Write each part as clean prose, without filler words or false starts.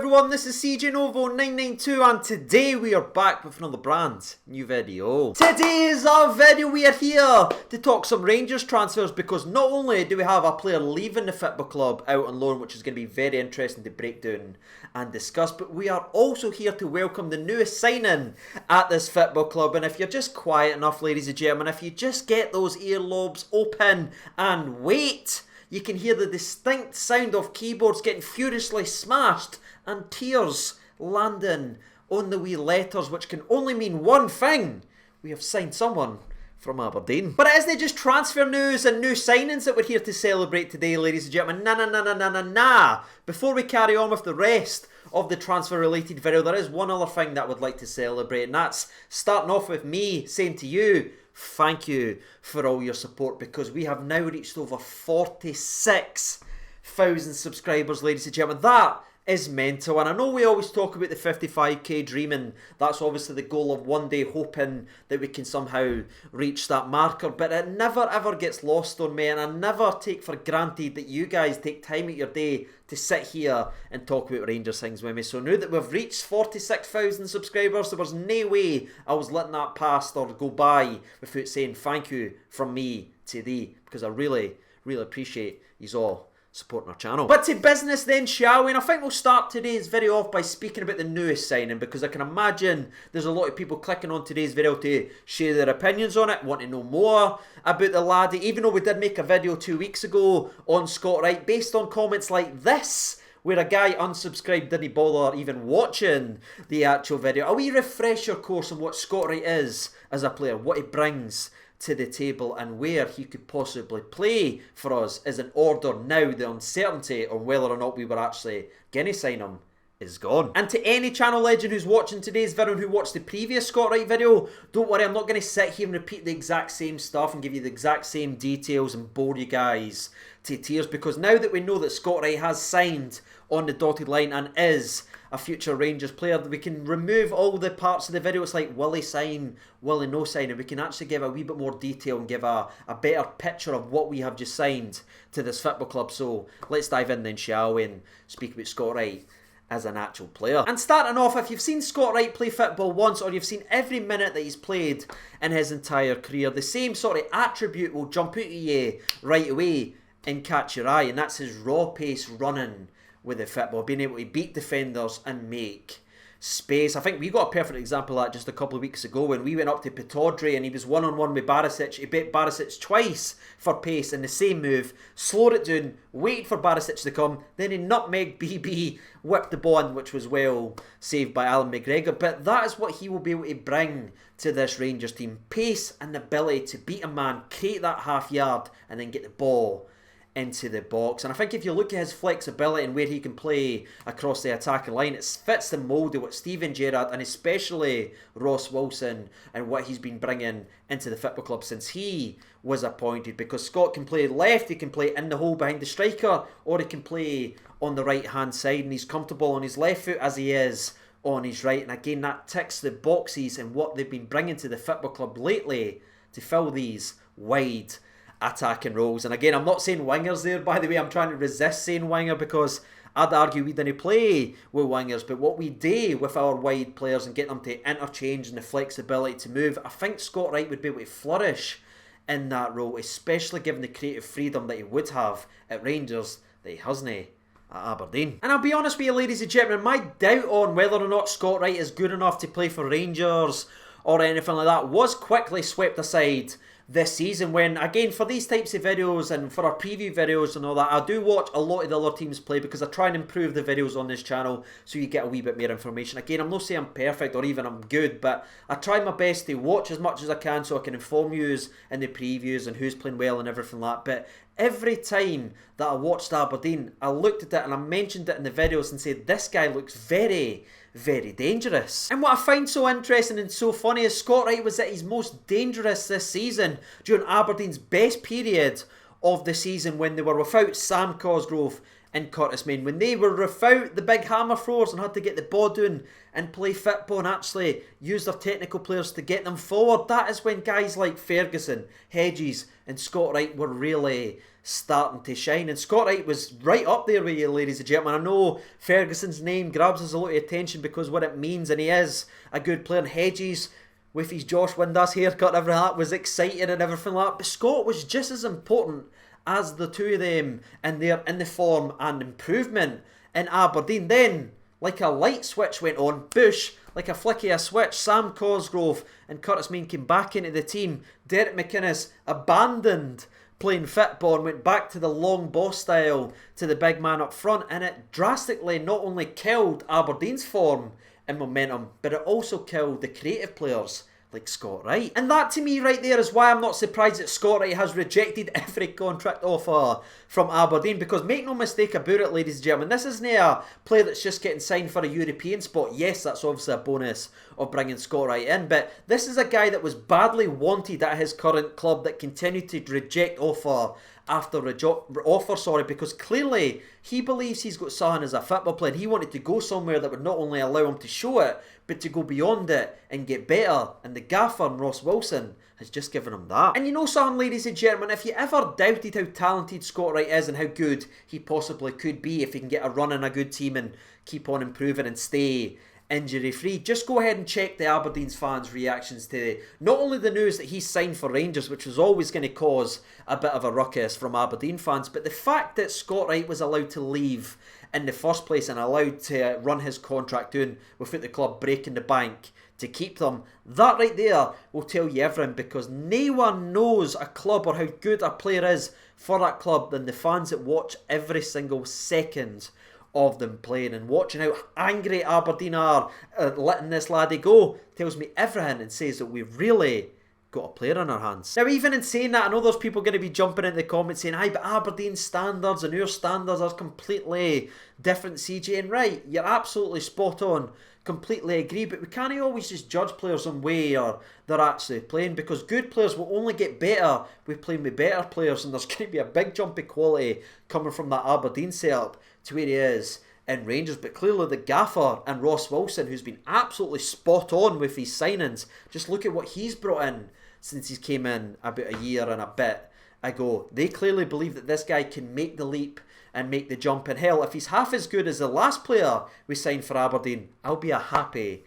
everyone, this is CJ Novo 992 and today we are back with another brand new video. Today's our video, we are here to talk some Rangers transfers because not only do we have a player leaving the football club out on loan, which is going to be very interesting to break down and discuss, but we are also here to welcome the newest signing at this football club. And if you're just quiet enough, ladies and gentlemen, if you just get those earlobes open and wait, you can hear the distinct sound of keyboards getting furiously smashed and tears landing on the wee letters, which can only mean one thing: we have signed someone from Aberdeen. But it isn't just transfer news and new signings that we're here to celebrate today, ladies and gentlemen. Nah. Before we carry on with the rest of the transfer related video, there is one other thing that I would like to celebrate, and that's starting off with me saying to you, thank you for all your support, because we have now reached over 46,000 subscribers, ladies and gentlemen. That is mental, and I know we always talk about the 55k dream, and that's obviously the goal of one day hoping that we can somehow reach that marker, but it never ever gets lost on me, and I never take for granted that you guys take time out your day to sit here and talk about Rangers things with me. So now that we've reached 46,000 subscribers, there was no way I was letting that pass or go by without saying thank you from me to thee, because I really appreciate you all supporting our channel. But to business then, shall we? And I think we'll start today's video off by speaking about the newest signing, because I can imagine there's a lot of people clicking on today's video to share their opinions on it, want to know more about the laddie, even though we did make a video 2 weeks ago on Scott Wright based on comments like this, where a guy unsubscribed, didn't bother even watching the actual video. A wee refresher course on what Scott Wright is as a player, what he brings to the table and where he could possibly play for us is in order. Now the uncertainty on whether or not we were actually going to sign him is gone. And to any channel legend who's watching today's video and who watched the previous Scott Wright video, don't worry, I'm not going to sit here and repeat the exact same stuff and give you the exact same details and bore you guys to tears, because now that we know that Scott Wright has signed on the dotted line and is a future Rangers player, we can remove all the parts of the video. It's like, will he sign, will he no sign, and we can actually give a wee bit more detail and give a better picture of what we have just signed to this football club. So let's dive in then, shall we, and speak about Scott Wright as an actual player. And starting off, if you've seen Scott Wright play football once, or you've seen every minute that he's played in his entire career, the same sort of attribute will jump out at you right away and catch your eye, and that's his raw pace running with the football, being able to beat defenders and make space. I think we got a perfect example of that just a couple of weeks ago when we went up to Pataudry and he was one-on-one with Barisic. He beat Barisic twice for pace in the same move, slowed it down, waited for Barisic to come, then he nutmegged BB, whipped the ball in, which was well saved by Alan McGregor. But that is what he will be able to bring to this Rangers team: pace and the ability to beat a man, create that half yard and then get the ball into the box. And I think if you look at his flexibility and where he can play across the attacking line, it fits the mould of what Steven Gerrard and especially Ross Wilson and what he's been bringing into the football club since he was appointed, because Scott can play left, he can play in the hole behind the striker, or he can play on the right hand side, and he's comfortable on his left foot as he is on his right. And again, that ticks the boxes and what they've been bringing to the football club lately to fill these wide attacking roles. And again, I'm not saying wingers there, by the way. I'm trying to resist saying winger, because I'd argue we didn't play with wingers, but what we do with our wide players and get them to interchange and the flexibility to move, I think Scott Wright would be able to flourish in that role, especially given the creative freedom that he would have at Rangers that he hasn't at Aberdeen. And I'll be honest with you, ladies and gentlemen, my doubt on whether or not Scott Wright is good enough to play for Rangers or anything like that was quickly swept aside this season when, again, for these types of videos and for our preview videos and all that, I do watch a lot of the other teams play because I try and improve the videos on this channel so you get a wee bit more information. Again, I'm not saying I'm perfect or even I'm good, but I try my best to watch as much as I can so I can inform you in the previews and who's playing well and everything like that. But every time that I watched Aberdeen, I looked at it and I mentioned it in the videos and said, this guy looks very dangerous. And what I find so interesting and so funny is Scott Wright was at his most dangerous this season during Aberdeen's best period of the season, when they were without Sam Cosgrove and Curtis Main, when they were without the big hammer throwers and had to get the ball down and play football and actually use their technical players to get them forward. That is when guys like Ferguson, Hedges and Scott Wright were really starting to shine. And Scott Wright was right up there with you, ladies and gentlemen. I know Ferguson's name grabs us a lot of attention because what it means, and he is a good player. And Hedges, with his Josh Windass haircut and everything like that, was exciting and everything like that. But Scott was just as important as the two of them in the form and improvement in Aberdeen. Then, like a light switch went on, Bush, like a flick of a switch, Sam Cosgrove and Curtis Main came back into the team. Derek McInnes abandoned playing football and went back to the long ball style, to the big man up front, and it drastically not only killed Aberdeen's form and momentum, but it also killed the creative players like Scott Wright. And that to me right there is why I'm not surprised that Scott Wright has rejected every contract offer from Aberdeen, because make no mistake about it, ladies and gentlemen, this isn't a player that's just getting signed for a European spot. Yes, that's obviously a bonus of bringing Scott Wright in, but this is a guy that was badly wanted at his current club that continued to reject offer after offer, because clearly he believes he's got something as a football player. He wanted to go somewhere that would not only allow him to show it, but to go beyond it and get better. And the gaffer, Ross Wilson, has just given him that. And you know something, ladies and gentlemen, if you ever doubted how talented Scott Wright is and how good he possibly could be if he can get a run in a good team and keep on improving and stay injury free, just go ahead and check the Aberdeen's fans' reactions to not only the news that he's signed for Rangers, which was always going to cause a bit of a ruckus from Aberdeen fans, but the fact that Scott Wright was allowed to leave in the first place and allowed to run his contract down without the club breaking the bank to keep them, that right there will tell you everything, because no one knows a club or how good a player is for that club than the fans that watch every single second of them playing. And watching how angry Aberdeen are letting this laddie go tells me everything and says that we've really got a player on our hands. Now, even in saying that, I know there's people going to be jumping in the comments saying, aye, but Aberdeen's standards and our standards are completely different, CJ. And right, you're absolutely spot on. Completely agree, but we can't always just judge players on where they're actually playing, because good players will only get better with playing with better players, and there's going to be a big jump in quality coming from that Aberdeen setup to where he is in Rangers. But clearly the gaffer and Ross Wilson, who's been absolutely spot on with his signings, just look at what he's brought in since he came in about a year and a bit ago. They clearly believe that this guy can make the leap and make the jump. And hell, if he's half as good as the last player we signed for Aberdeen, I'll be a happy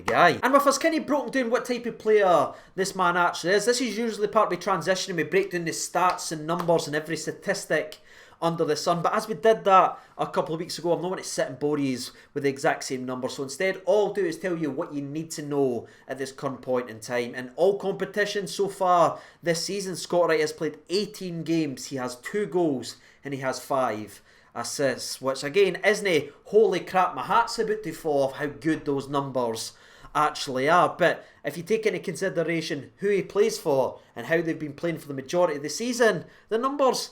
guy. And with us kind of broken down what type of player this man actually is, this is usually part of the transition and we break down the stats and numbers and every statistic under the sun. But as we did that a couple of weeks ago, I'm not going to sit and bore you with the exact same number. So instead, all I'll do is tell you what you need to know at this current point in time. In all competitions so far this season, Scott Wright has played 18 games. He has 2 goals and he has 5 assists, which again isn't holy crap, my hat's about to fall off how good those numbers actually are. But if you take into consideration who he plays for and how they've been playing for the majority of the season, the numbers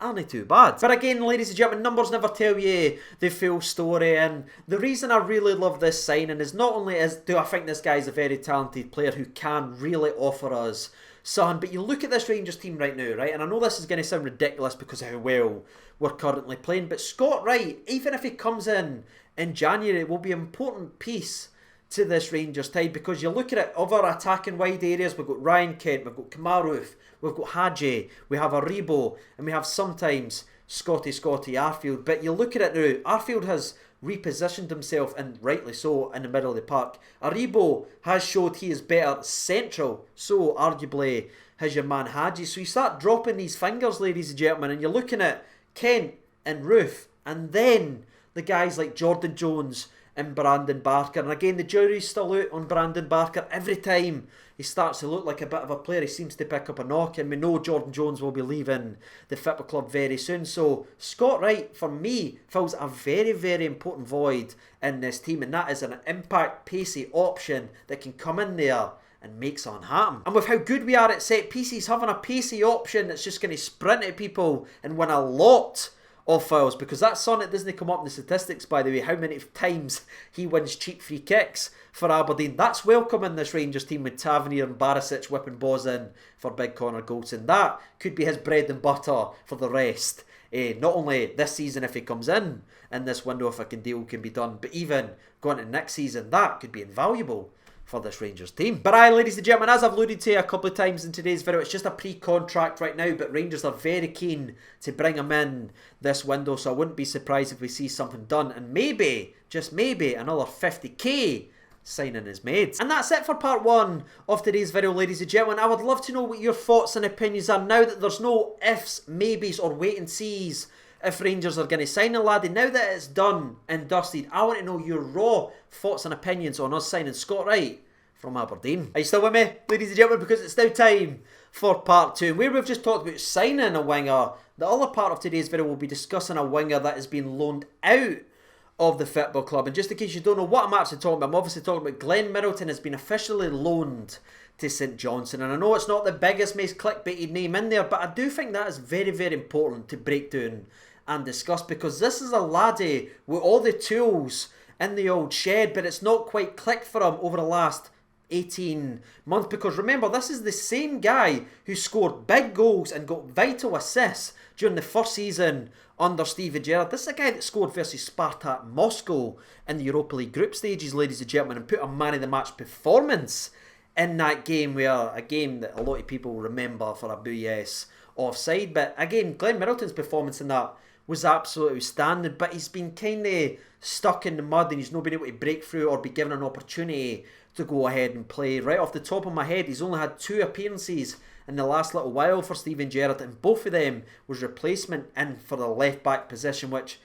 aren't too bad. But again, ladies and gentlemen, numbers never tell you the full story, and the reason I really love this signing is not only do I think this guy's a very talented player who can really offer us something, but you look at this Rangers team right now, right, and I know this is going to sound ridiculous because of how well we're currently playing, but Scott Wright, even if he comes in January, will be an important piece to this Rangers side, because you look at it, other attacking wide areas, we've got Ryan Kent, we've got Kamaru, we've got Hadji, we have Aribo, and we have sometimes Scotty Arfield. But you look at it now, Arfield has repositioned himself, and rightly so, in the middle of the park. Aribo has showed he is better central, so arguably has your man Hadji. So you start dropping these fingers, ladies and gentlemen, and you're looking at Kent and Roof, and then the guys like Jordan Jones and Brandon Barker. And again, the jury's still out on Brandon Barker. Every time he starts to look like a bit of a player, he seems to pick up a knock, and we know Jordan Jones will be leaving the football club very soon. So Scott Wright, for me, fills a very, very important void in this team, and that is an impact, pacey option that can come in there and make something happen. And with how good we are at set pieces, having a pacey option that's just going to sprint at people and win a lot of fouls, because that's something that doesn't come up in the statistics, by the way, how many times he wins cheap free kicks for Aberdeen. That's welcome in this Rangers team with Tavernier and Barisic whipping balls in for big corner goals, and that could be his bread and butter for the rest. Not only this season if he comes in this window, if a deal can be done, but even going into next season, that could be invaluable for this Rangers team. But aye, ladies and gentlemen, as I've alluded to a couple of times in today's video, it's just a pre-contract right now, but Rangers are very keen to bring him in this window, so I wouldn't be surprised if we see something done, and maybe, just maybe, another 50k signing is made. And that's it for part 1 of today's video, ladies and gentlemen. I would love to know what your thoughts and opinions are now that there's no ifs, maybes or wait and sees if Rangers are going to sign a laddie. Now that it's done and dusted, I want to know your raw thoughts and opinions on us signing Scott Wright from Aberdeen. Are you still with me, ladies and gentlemen? Because it's now time for part 2. Where we've just talked about signing a winger, the other part of today's video will be discussing a winger that has been loaned out of the football club. And just in case you don't know what I'm actually talking about, I'm obviously talking about Glenn Middleton has been officially loaned to St Johnstone. And I know it's not the biggest, most clickbaity name in there, but I do think that is very, very important to break down and discuss, because this is a laddie with all the tools in the old shed, but it's not quite clicked for him over the last 18 months. Because remember, this is the same guy who scored big goals and got vital assists during the first season under Steven Gerrard. This is a guy that scored versus Spartak Moscow in the Europa League group stages, ladies and gentlemen, and put a man of the match performance in that game, where a game that a lot of people remember for a boo yes offside. But again, Glenn Middleton's performance in that was absolutely outstanding, but he's been kind of stuck in the mud and he's not been able to break through or be given an opportunity to go ahead and play. Right off the top of my head, he's only had 2 appearances in the last little while for Steven Gerrard, and both of them was replacement in for the left back position, which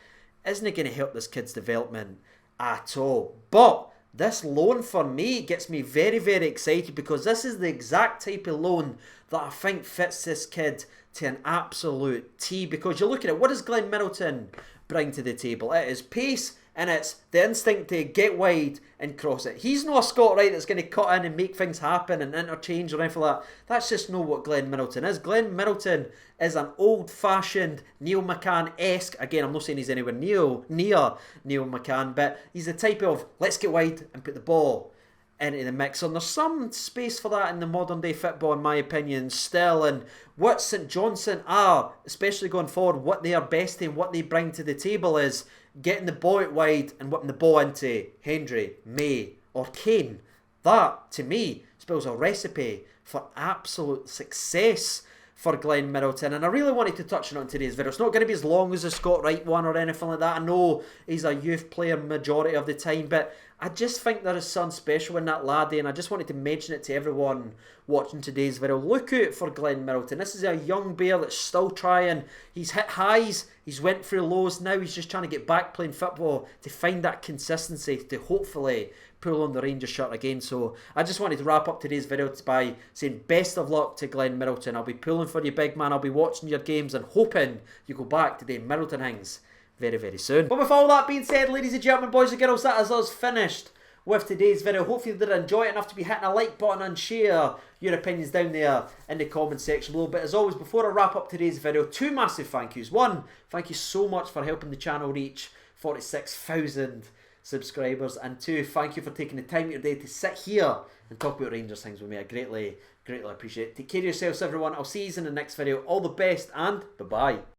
isn't going to help this kid's development at all. But this loan for me gets me very, very excited, because this is the exact type of loan that I think fits this kid to an absolute T. Because you look at it, what does Glenn Middleton bring to the table? It is pace, and it's the instinct to get wide and cross it. He's not a Scott Wright that's going to cut in and make things happen and interchange or anything like that. That's just not what Glenn Middleton is. Glenn Middleton is an old-fashioned Neil McCann-esque. Again, I'm not saying he's anywhere near Neil McCann, but he's the type of let's get wide and put the ball into the mix. And there's some space for that in the modern day football, in my opinion, still. And what St Johnstone are, especially going forward, what they are best in, what they bring to the table is getting the ball out wide and whipping the ball into Hendry, May or Kane. That, to me, spells a recipe for absolute success for Glenn Middleton. And I really wanted to touch on it in today's video. It's not going to be as long as the Scott Wright one or anything like that. I know he's a youth player majority of the time, but I just think there is something special in that laddie, and I just wanted to mention it to everyone watching today's video. Look out for Glenn Middleton. This is a young bear that's still trying. He's hit highs, he's went through lows, now he's just trying to get back playing football to find that consistency to hopefully pull on the Rangers shirt again. So I just wanted to wrap up today's video by saying best of luck to Glenn Middleton. I'll be pulling for you, big man. I'll be watching your games and hoping you go back to the Middleton Hings very, very soon. But with all that being said, ladies and gentlemen, boys and girls, that is us finished with today's video. Hopefully you did enjoy it enough to be hitting a like button and share your opinions down there in the comment section below. But as always, before I wrap up today's video, 2 massive thank yous. 1, thank you so much for helping the channel reach 46,000 subscribers, and 2, thank you for taking the time of your day to sit here and talk about Rangers things with me. I greatly, greatly appreciate it. Take care of yourselves, everyone. I'll see you in the next video. All the best, and bye-bye.